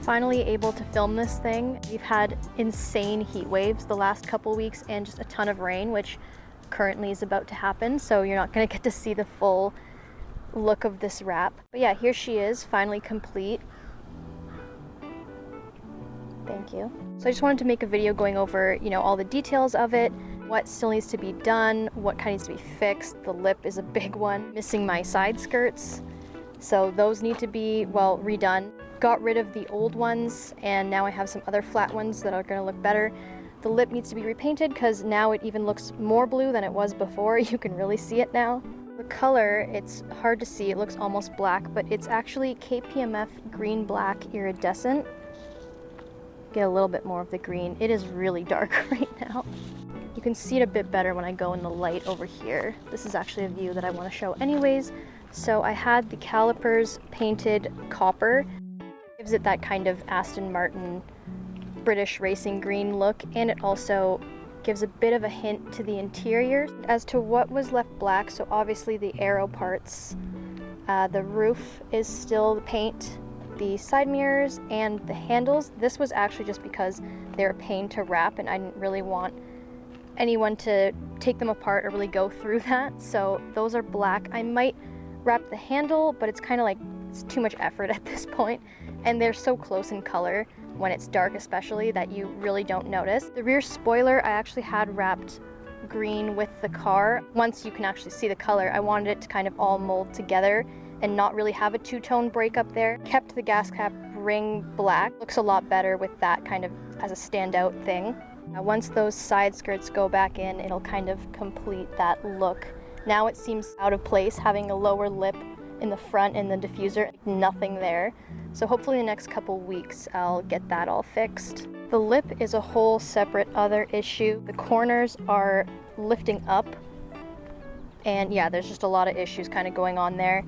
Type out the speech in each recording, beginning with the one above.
Finally able to film this thing. We've had insane heat waves the last couple weeks and just a ton of rain, which currently is about to happen, so you're not gonna get to see the full look of this wrap. But yeah, here she is, finally complete. Thank you. So I just wanted to make a video going over, you know, all the details of it, what still needs to be done, what kind needs to be fixed. The lip is a big one. Missing my side skirts, so those need to be, well, redone. Got rid of the old ones, and now I have some other flat ones that are gonna look better. The lip needs to be repainted because now it even looks more blue than it was before. You can really see it now. The color, it's hard to see, it looks almost black, but it's actually KPMF Green Black Iridescent. Get a little bit more of the green. It is really dark right now. You can see it a bit better when I go in the light over here. This is actually a view that I want to show anyways. So I had the calipers painted copper. Gives it that kind of Aston Martin British racing green look, and it also gives a bit of a hint to the interior. As to what was left black, so obviously the aero parts, the roof is still the paint, the side mirrors and the handles. This was actually just because they're a pain to wrap and I didn't really want anyone to take them apart or really go through that, so those are black. I might wrap the handle, but it's kind of like it's too much effort at this point, and they're so close in color when it's dark especially that you really don't notice. The rear spoiler I actually had wrapped green with the car. Once you can actually see the color, I wanted it to kind of all mold together and not really have a two-tone breakup there. Kept the gas cap ring black. Looks a lot better with that kind of as a standout thing. Once those side skirts go back in, it'll kind of complete that look. Now it seems out of place having a lower lip in the front and the diffuser, nothing there. So hopefully in the next couple weeks I'll get that all fixed. The lip is a whole separate other issue. The corners are lifting up, and yeah, there's just a lot of issues kind of going on there.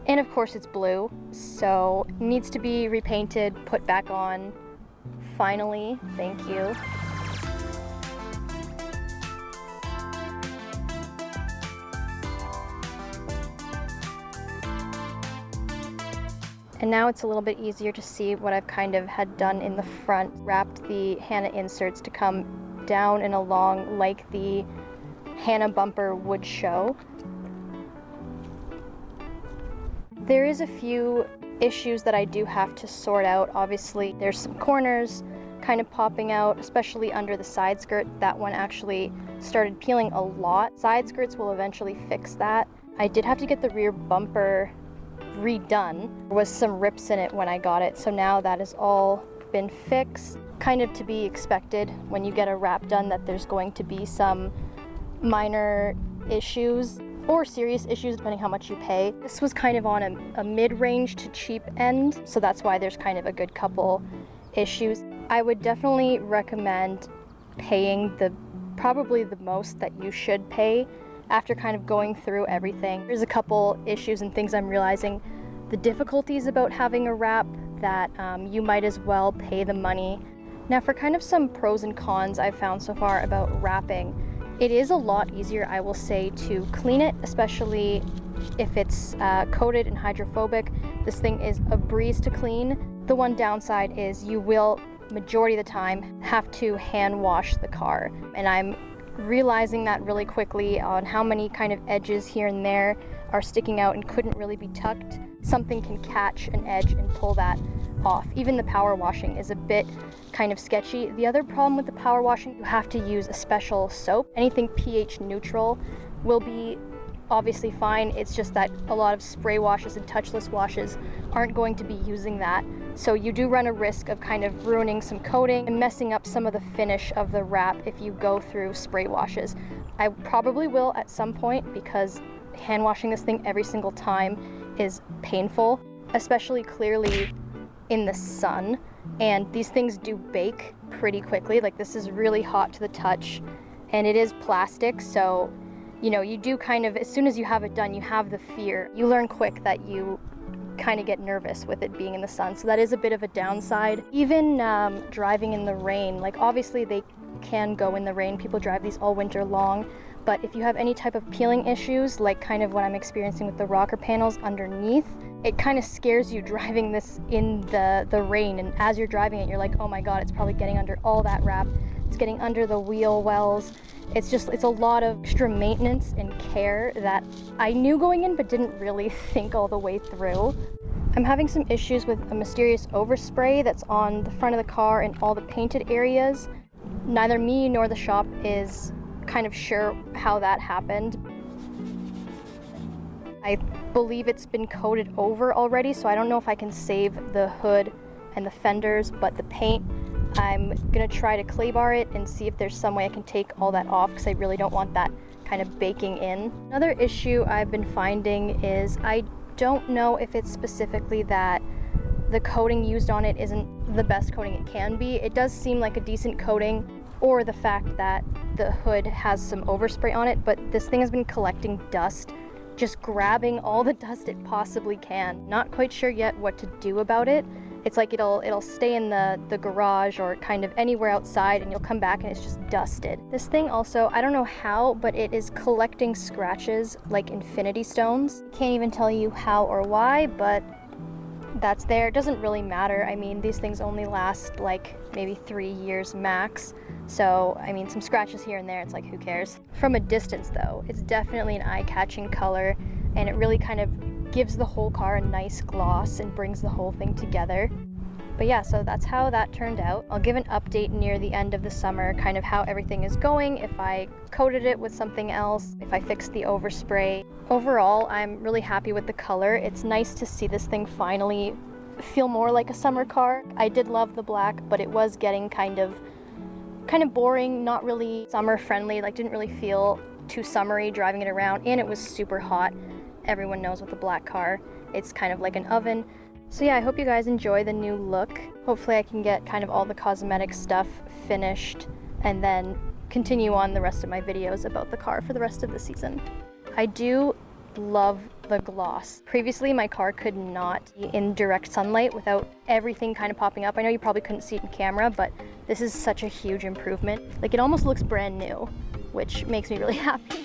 And of course it's blue, so needs to be repainted, put back on. Finally, thank you. And now it's a little bit easier to see what I've kind of had done in the front. Wrapped the Hannah inserts to come down and along like the Hannah bumper would show. There is a few issues that I do have to sort out. Obviously, there's some corners kind of popping out, especially under the side skirt. That one actually started peeling a lot. Side skirts will eventually fix that. I did have to get the rear bumper redone. There was some rips in it when I got it, so now that has all been fixed. Kind of to be expected when you get a wrap done that there's going to be some minor issues or serious issues depending how much you pay. This was kind of on a mid-range to cheap end, so that's why there's kind of a good couple issues. I would definitely recommend paying probably the most that you should pay after kind of going through everything. There's a couple issues and things I'm realizing. The difficulties about having a wrap that you might as well pay the money. Now for kind of some pros and cons I've found so far about wrapping, it is a lot easier, I will say, to clean it, especially if it's coated and hydrophobic. This thing is a breeze to clean. The one downside is you will, majority of the time, have to hand wash the car. And I'm realizing that really quickly on how many kind of edges here and there are sticking out and couldn't really be tucked. Something can catch an edge and pull that off. Even the power washing is a bit kind of sketchy. The other problem with the power washing, you have to use a special soap. Anything pH neutral will be obviously fine. It's just that a lot of spray washes and touchless washes aren't going to be using that. So you do run a risk of kind of ruining some coating and messing up some of the finish of the wrap if you go through spray washes. I probably will at some point because hand washing this thing every single time is painful, especially clearly in the sun. And these things do bake pretty quickly. Like, this is really hot to the touch and it is plastic, so you know, you do kind of, as soon as you have it done, you have the fear. You learn quick that you kind of get nervous with it being in the sun, so that is a bit of a downside. Even driving in the rain, like obviously they can go in the rain, people drive these all winter long, but if you have any type of peeling issues, like kind of what I'm experiencing with the rocker panels underneath, it kind of scares you driving this in the rain, and as you're driving it, you're like, oh my god, it's probably getting under all that wrap. It's getting under the wheel wells. It's a lot of extra maintenance and care that I knew going in but didn't really think all the way through. I'm having some issues with a mysterious overspray that's on the front of the car and all the painted areas. Neither me nor the shop is kind of sure how that happened. I believe it's been coated over already, so I don't know if I can save the hood and the fenders, but the paint, I'm gonna try to clay bar it and see if there's some way I can take all that off, because I really don't want that kind of baking in. Another issue I've been finding is I don't know if it's specifically that the coating used on it isn't the best coating it can be. It does seem like a decent coating, or the fact that the hood has some overspray on it, but this thing has been collecting dust, just grabbing all the dust it possibly can. Not quite sure yet what to do about it. It's like it'll stay in the garage or kind of anywhere outside, and you'll come back and it's just dusted. This thing also, I don't know how, but it is collecting scratches like infinity stones. Can't even tell you how or why, but that's there. It doesn't really matter. I mean, these things only last like maybe 3 years max. So, I mean, some scratches here and there, it's like, who cares? From a distance though, it's definitely an eye-catching color, and it really kind of gives the whole car a nice gloss and brings the whole thing together. But yeah, so that's how that turned out. I'll give an update near the end of the summer, kind of how everything is going, if I coated it with something else, if I fixed the overspray. Overall, I'm really happy with the color. It's nice to see this thing finally feel more like a summer car. I did love the black, but it was getting kind of boring, not really summer friendly, like didn't really feel too summery driving it around, and it was super hot. Everyone knows with the black car, it's kind of like an oven. So yeah, I hope you guys enjoy the new look. Hopefully I can get kind of all the cosmetic stuff finished and then continue on the rest of my videos about the car for the rest of the season. I do love the gloss. Previously, my car could not be in direct sunlight without everything kind of popping up. I know you probably couldn't see it in camera, but this is such a huge improvement. Like, it almost looks brand new, which makes me really happy.